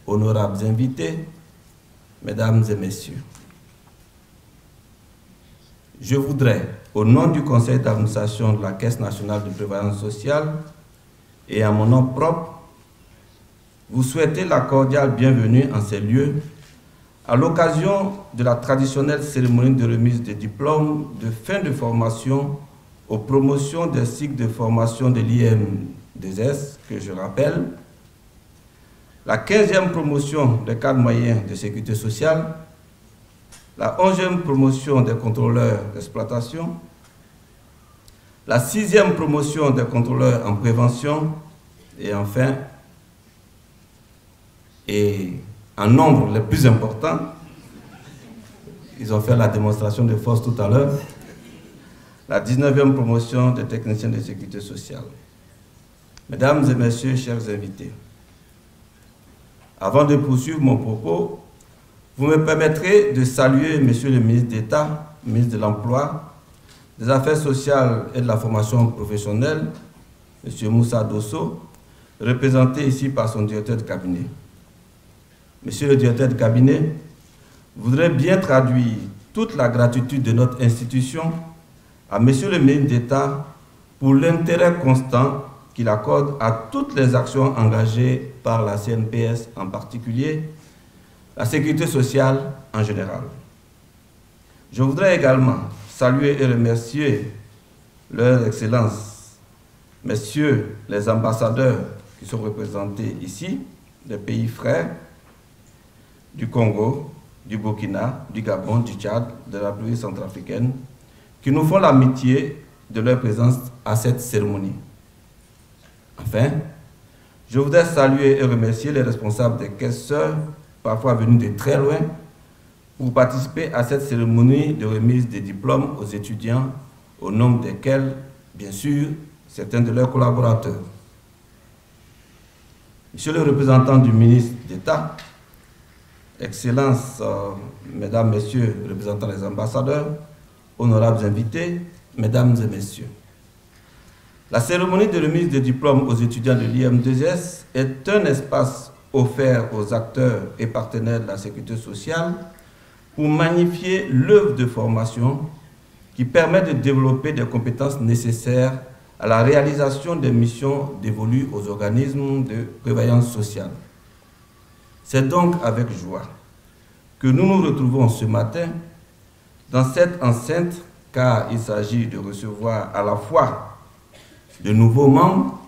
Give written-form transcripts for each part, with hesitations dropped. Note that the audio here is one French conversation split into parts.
honorables invités, mesdames et messieurs, je voudrais, au nom du conseil d'administration de la Caisse nationale de prévoyance sociale et à mon nom propre, vous souhaiter la cordiale bienvenue en ces lieux à l'occasion de la traditionnelle cérémonie de remise des diplômes de fin de formation aux promotions des cycles de formation de l'IM2S, que je rappelle, la 15e promotion des cadres moyens de sécurité sociale, la 11e promotion des contrôleurs d'exploitation, la 6e promotion des contrôleurs en prévention, et enfin, et en nombre le plus important, ils ont fait la démonstration de force tout à l'heure, la 19e promotion des techniciens de sécurité sociale. Mesdames et messieurs, chers invités, avant de poursuivre mon propos, vous me permettrez de saluer Monsieur le ministre d'État, ministre de l'Emploi, des Affaires sociales et de la formation professionnelle, M. Moussa Dosso, représenté ici par son directeur de cabinet. Monsieur le directeur de cabinet, je voudrais bien traduire toute la gratitude de notre institution à Monsieur le ministre d'État pour l'intérêt constant qu'il accorde à toutes les actions engagées par la CNPS en particulier, la sécurité sociale en général. Je voudrais également saluer et remercier leurs excellences, messieurs les ambassadeurs qui sont représentés ici, des pays frères, du Congo, du Burkina, du Gabon, du Tchad, de la République centrafricaine, qui nous font l'amitié de leur présence à cette cérémonie. Enfin, je voudrais saluer et remercier les responsables des caisseurs, parfois venus de très loin, pour participer à cette cérémonie de remise des diplômes aux étudiants, au nombre desquels, bien sûr, certains de leurs collaborateurs. Monsieur le représentant du ministre d'État, Excellences, Mesdames, Messieurs, représentants des ambassadeurs, honorables invités, Mesdames et Messieurs. La cérémonie de remise des diplômes aux étudiants de l'IM2S est un espace offert aux acteurs et partenaires de la sécurité sociale pour magnifier l'œuvre de formation qui permet de développer des compétences nécessaires à la réalisation des missions dévolues aux organismes de prévoyance sociale. C'est donc avec joie que nous nous retrouvons ce matin dans cette enceinte, car il s'agit de recevoir à la fois de nouveaux membres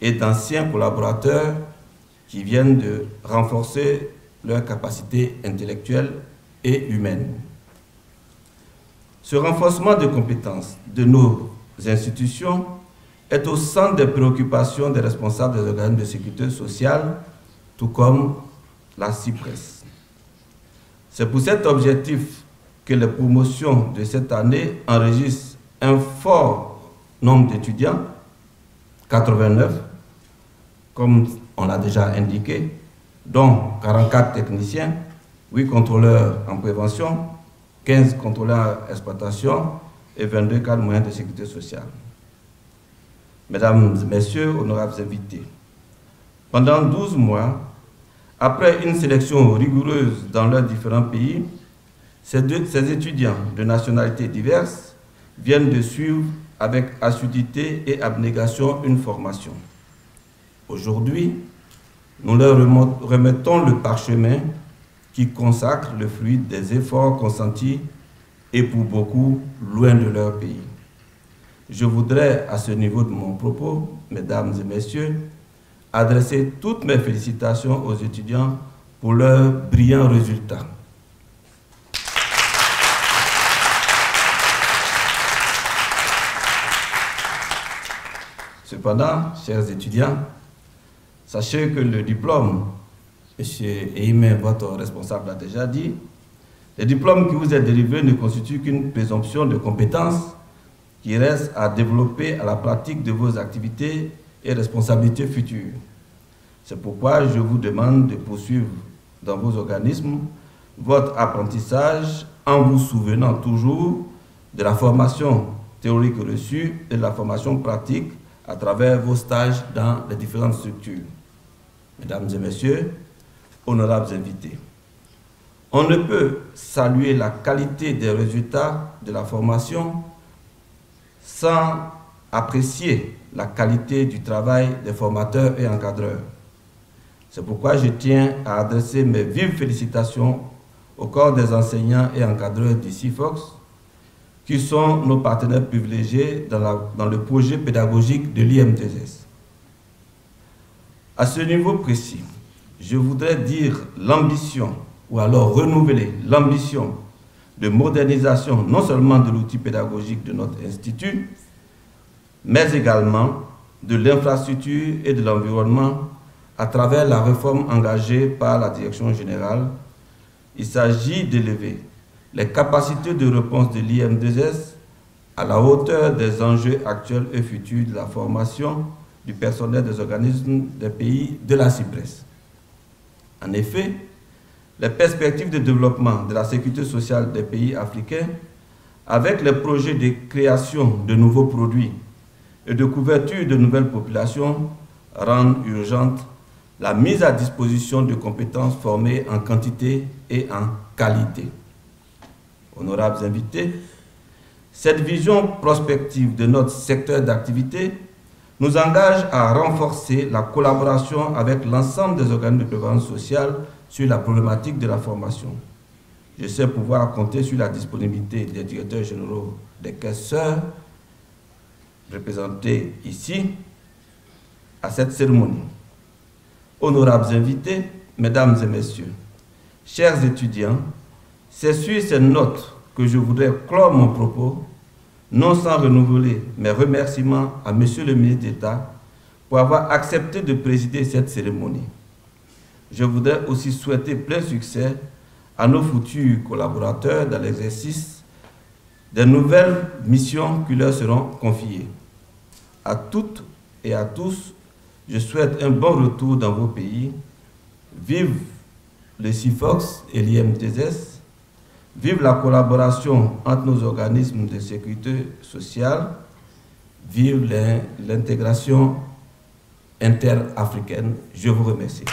et d'anciens collaborateurs qui viennent de renforcer leurs capacités intellectuelles et humaines. Ce renforcement de compétences de nos institutions est au centre des préoccupations des responsables des organismes de sécurité sociale, tout comme la CIPRES. C'est pour cet objectif que les promotions de cette année enregistrent un fort nombre d'étudiants, 89, comme on l'a déjà indiqué, dont 44 techniciens, 8 contrôleurs en prévention, 15 contrôleurs en exploitation et 22 cadres moyens de sécurité sociale. Mesdames et messieurs, honorables invités, pendant 12 mois, après une sélection rigoureuse dans leurs différents pays, ces étudiants de nationalités diverses viennent de suivre avec assiduité et abnégation une formation. Aujourd'hui, nous leur remettons le parchemin qui consacre le fruit des efforts consentis et pour beaucoup loin de leur pays. Je voudrais, à ce niveau de mon propos, mesdames et messieurs, adresser toutes mes félicitations aux étudiants pour leurs brillants résultats. Cependant, chers étudiants, sachez que le diplôme, M. Ehime, votre responsable, l'a déjà dit, le diplôme qui vous est délivré ne constitue qu'une présomption de compétences qui reste à développer à la pratique de vos activités et responsabilités futures. C'est pourquoi je vous demande de poursuivre dans vos organismes votre apprentissage en vous souvenant toujours de la formation théorique reçue et de la formation pratique à travers vos stages dans les différentes structures. Mesdames et messieurs, honorables invités, on ne peut saluer la qualité des résultats de la formation sans apprécier la qualité du travail des formateurs et encadreurs. C'est pourquoi je tiens à adresser mes vives félicitations au corps des enseignants et encadreurs du CIFOX, qui sont nos partenaires privilégiés dans le projet pédagogique de l'IM2S. À ce niveau précis, je voudrais dire l'ambition, ou alors renouveler l'ambition de modernisation non seulement de l'outil pédagogique de notre institut, mais également de l'infrastructure et de l'environnement à travers la réforme engagée par la Direction générale. Il s'agit d'élever les capacités de réponse de l'IM2S à la hauteur des enjeux actuels et futurs de la formation du personnel des organismes des pays de la CIPRES. En effet, les perspectives de développement de la sécurité sociale des pays africains, avec les projets de création de nouveaux produits et de couverture de nouvelles populations, rendent urgente la mise à disposition de compétences formées en quantité et en qualité. Honorables invités, cette vision prospective de notre secteur d'activité nous engage à renforcer la collaboration avec l'ensemble des organismes de prévoyance sociale sur la problématique de la formation. Je sais pouvoir compter sur la disponibilité des directeurs généraux des caisses sœurs représentés ici à cette cérémonie. Honorables invités, mesdames et messieurs, chers étudiants, c'est sur ces notes que je voudrais clore mon propos, non sans renouveler mes remerciements à Monsieur le ministre d'État pour avoir accepté de présider cette cérémonie. Je voudrais aussi souhaiter plein succès à nos futurs collaborateurs dans l'exercice des nouvelles missions qui leur seront confiées. À toutes et à tous, je souhaite un bon retour dans vos pays. Vive le CIFOX et l'IM2S. Vive la collaboration entre nos organismes de sécurité sociale. Vive l'intégration interafricaine. Je vous remercie.